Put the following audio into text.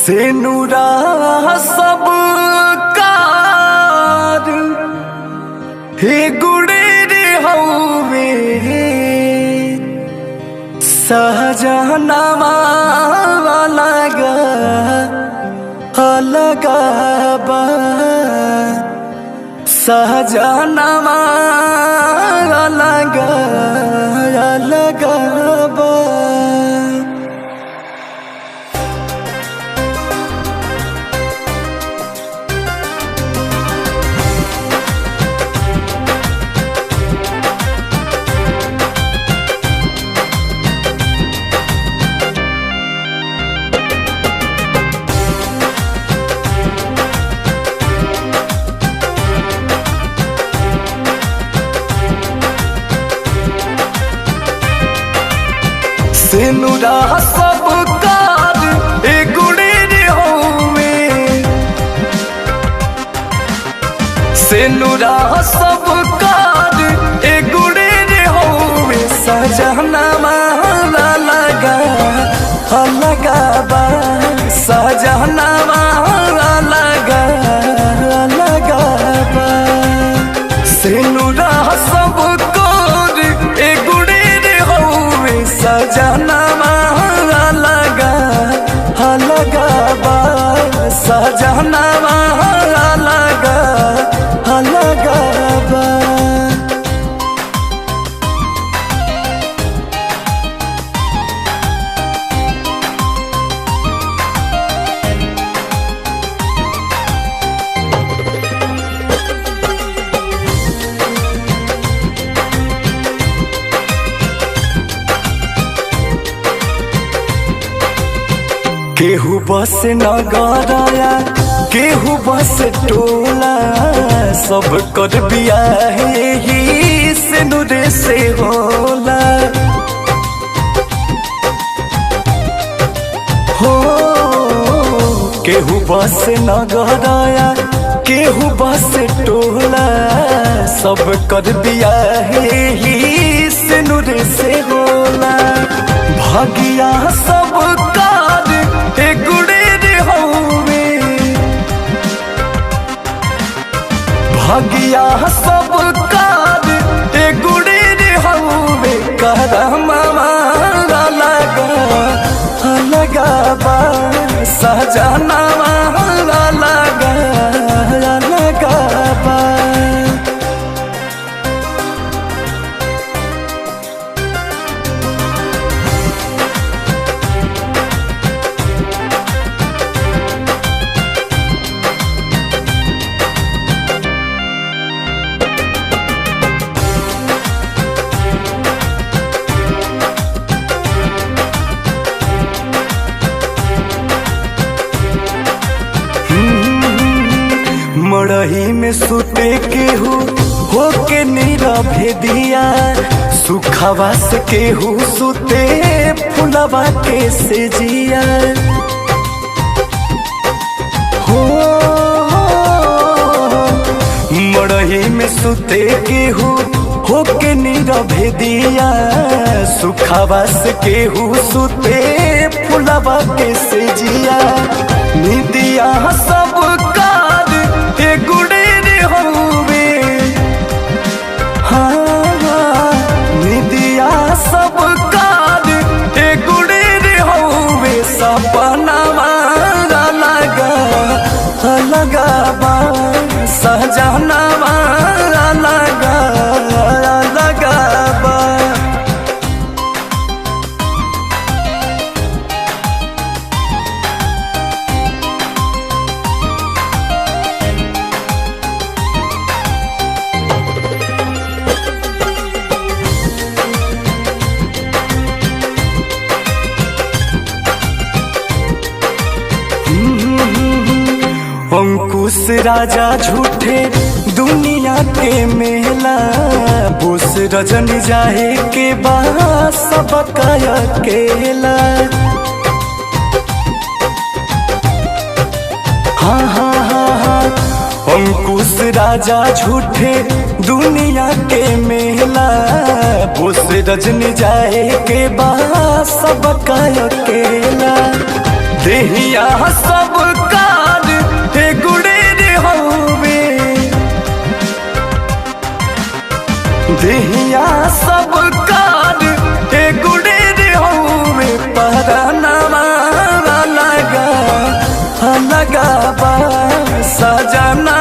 से नूरा सब कार हे गुड़े हवे सहजनवा लगा अलगा बा सहजनवा लगा अलगा बा। से नूरा सब कार ए गुड़े होवे से नूरा सब कार ए गुड़े होवे सजनवा लगा अलगा बा सजनवा लगा अलगा बा। से नूरा सब कार ए गुड़े होवे सजनवा लगा अलगा बा सजनवा लगा अलगा बा। केहू बस नगरया केहू बस टोला सब कर बियाहे ही से नूरे से होला हो। केहू बस नगरया केहू बस टोला सब कर बियाहे ही से नूरे से होला। भागिया सब कार ए गुड़े होवे भागिया सब कार ए गुड़े होवे करमवा लगा अलगा बा सजनवा लगा अलगा बा। मड़ही में सुते केहू होके नीरवे दिया सुखवा से केहू सुते फुलवा के से जिया हो। मड़ही में सुते केहू होके नीरवे दिया सुखवा से केहू सुते फुलवा के से जिया। निदिया सब कार ए गुड़े होवे हाँ निदिया सब कार ए गुड़े होवे सपनवा लगा अलगा बा सजनवा लगा अलगा बा। अंकुश राजा झूठे दुनिया के मेला बोस रजनी जाए के बाद सब अकेला हाँ हाँ हाँ हाँ। अंकुश राजा झूठे दुनिया के मेला बोस रजनी जाए के बाद सब अकेला देहिया देहिया सब कार ए गुड़े रे होवे परानामा लगा लगा बा सजना